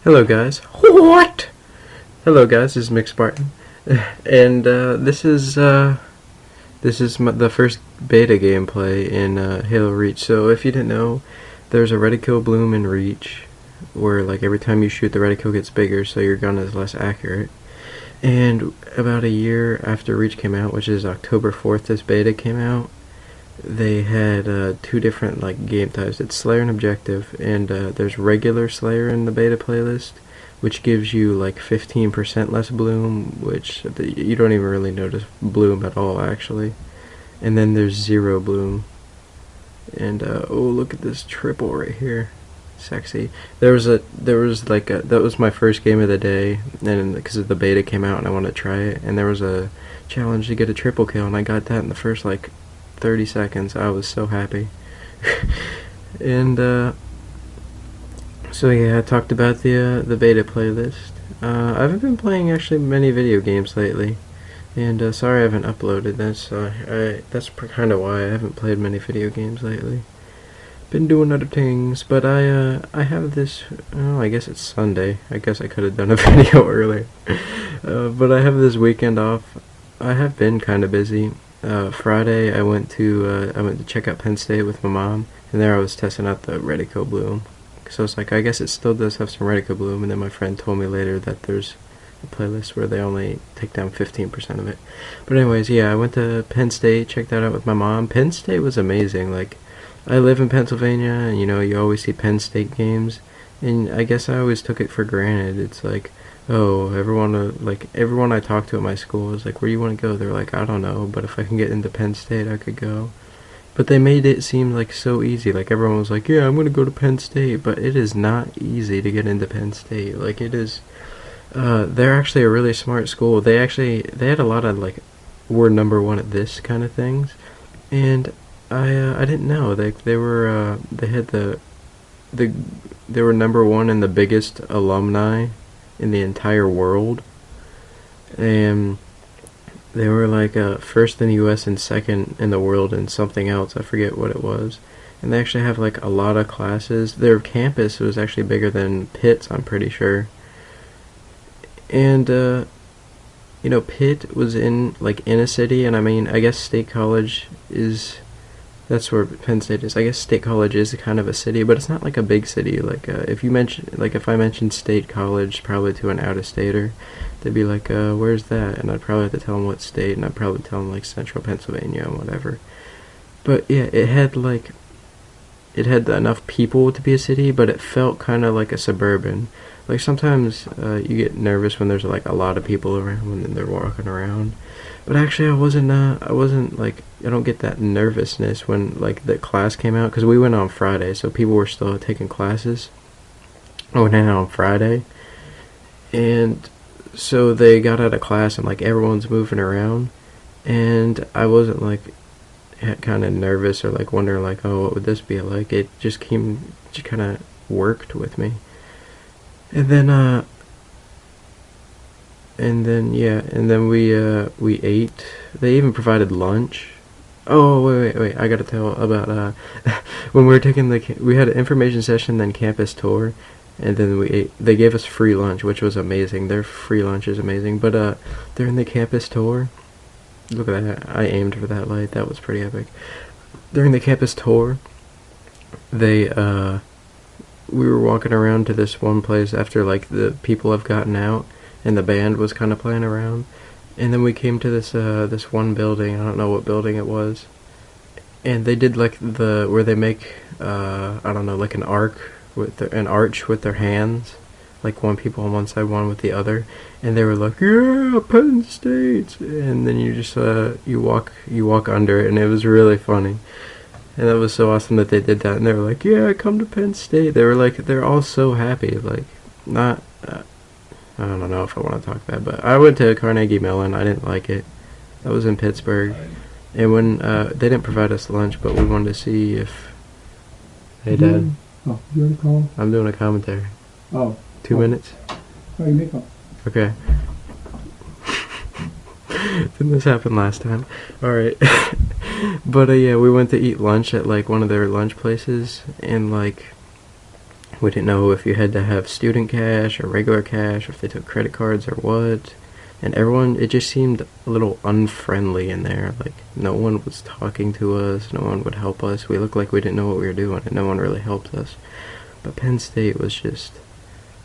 Hello guys. What? Hello guys, this is Mick Spartan, and the first beta gameplay in Halo Reach. So if you didn't know, there's a reticle bloom in Reach, where like every time you shoot, the reticle gets bigger, so your gun is less accurate. And about a year after Reach came out, which is October 4th, this beta came out. They had two different like game types. It's Slayer and Objective, and there's regular Slayer in the beta playlist, which gives you like 15% less bloom, which you don't even really notice bloom at all actually. And then there's zero bloom. And oh, look at this triple right here, sexy. That was my first game of the day, and because the beta came out and I wanted to try it, and there was a challenge to get a triple kill, and I got that in the first like 30 seconds. I was so happy. And so yeah, I talked about the beta playlist. I haven't been playing actually many video games lately, and sorry I haven't uploaded. That's kind of why I haven't played many video games lately. Been doing other things, but I have this. Oh, I guess it's Sunday. I guess I could have done a video earlier, but I have this weekend off. I have been kind of busy. Friday I went to check out Penn State with my mom, and there I was testing out the reticle bloom. So it's like, I guess it still does have some reticle bloom, and then my friend told me later that there's a playlist where they only take down 15% of it. But anyways, yeah, I went to Penn State, checked that out with my mom. Penn State was amazing. Like, I live in Pennsylvania, and you always see Penn State games, and I guess I always took it for granted. It's like, oh, everyone I talked to at my school was like, where do you want to go? They're like, I don't know, but if I can get into Penn State, I could go. But they made it seem like so easy. Like, everyone was like, yeah, I'm going to go to Penn State, but it is not easy to get into Penn State. Like, it is, they're actually a really smart school. They had a lot of, like, we're number one at this kind of things, and I didn't know. They were number one in the biggest alumni in the entire world, and they were like first in the US and second in the world in something else. I forget what it was. And they actually have like a lot of classes. Their campus was actually bigger than Pitt's, I'm pretty sure. And Pitt was in a city, and I mean, I guess State College is, that's where Penn State is. I guess State College is kind of a city, but it's not like a big city. Like, if I mentioned State College probably to an out-of-stater, they'd be like, where's that? And I'd probably have to tell them what state, and I'd probably tell them like Central Pennsylvania and whatever. But yeah, it had enough people to be a city, but it felt kind of like a suburban. Like, sometimes you get nervous when there's like a lot of people around when they're walking around. But actually, I wasn't like, I don't get that nervousness when like the class came out, because we went on Friday, so people were still taking classes. I went in on Friday, and so they got out of class, and like everyone's moving around, and I wasn't like kind of nervous or like wondering like, oh, what would this be like? It just kind of worked with me. And then we ate. They even provided lunch. Oh, wait, I gotta tell about when we were taking we had an information session, then campus tour, and then we ate. They gave us free lunch, which was amazing. Their free lunch is amazing. But during the campus tour, look at that, I aimed for that light. That was pretty epic. During the campus tour, we were walking around to this one place after like the people have gotten out, and the band was kind of playing around, and then we came to this one building. I don't know what building it was, and they did like where they make I don't know, like an arch with their hands, like one people on one side, one with the other, and they were like, yeah, Penn State, and then you just you walk under it, and it was really funny. And that was so awesome that they did that, and they were like, yeah, come to Penn State. They were like, they're all so happy. Like, not I don't know if I want to talk that, but I went to Carnegie Mellon. I didn't like it. That was in Pittsburgh. And when they didn't provide us lunch, but we wanted to see if... Hey, Dad. Oh, you want to call? I'm doing a commentary. Oh. 2 minutes? Oh, you make up. Okay. Didn't this happen last time? Alright. But yeah, we went to eat lunch at like one of their lunch places, and like We didn't know if you had to have student cash or regular cash, or if they took credit cards or what. And everyone, it just seemed a little unfriendly in there. Like, no one was talking to us, no one would help us. We looked like we didn't know what we were doing, and no one really helped us. But Penn State was just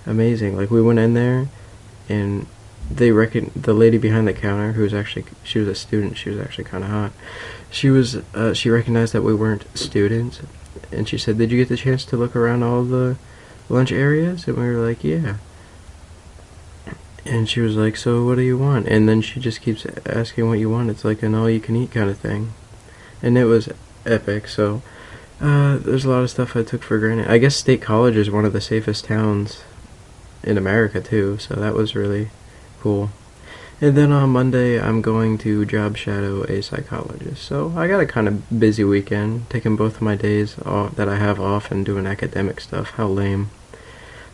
amazing. Like, we went in there, and the lady behind the counter, she was a student, she was actually kind of hot. She recognized that we weren't students, and she said, "Did you get the chance to look around all the lunch areas?" And we were like, "Yeah." And she was like, "So what do you want?" And then she just keeps asking what you want. It's like an all-you-can-eat kind of thing. And it was epic. So there's a lot of stuff I took for granted. I guess State College is one of the safest towns in America too, so that was really cool. And then on Monday, I'm going to job shadow a psychologist. So I got a kind of busy weekend, taking both of my days off, that I have off, and doing academic stuff. How lame.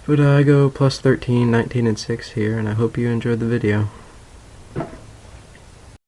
But I go plus 13, 19, and 6 here, and I hope you enjoyed the video.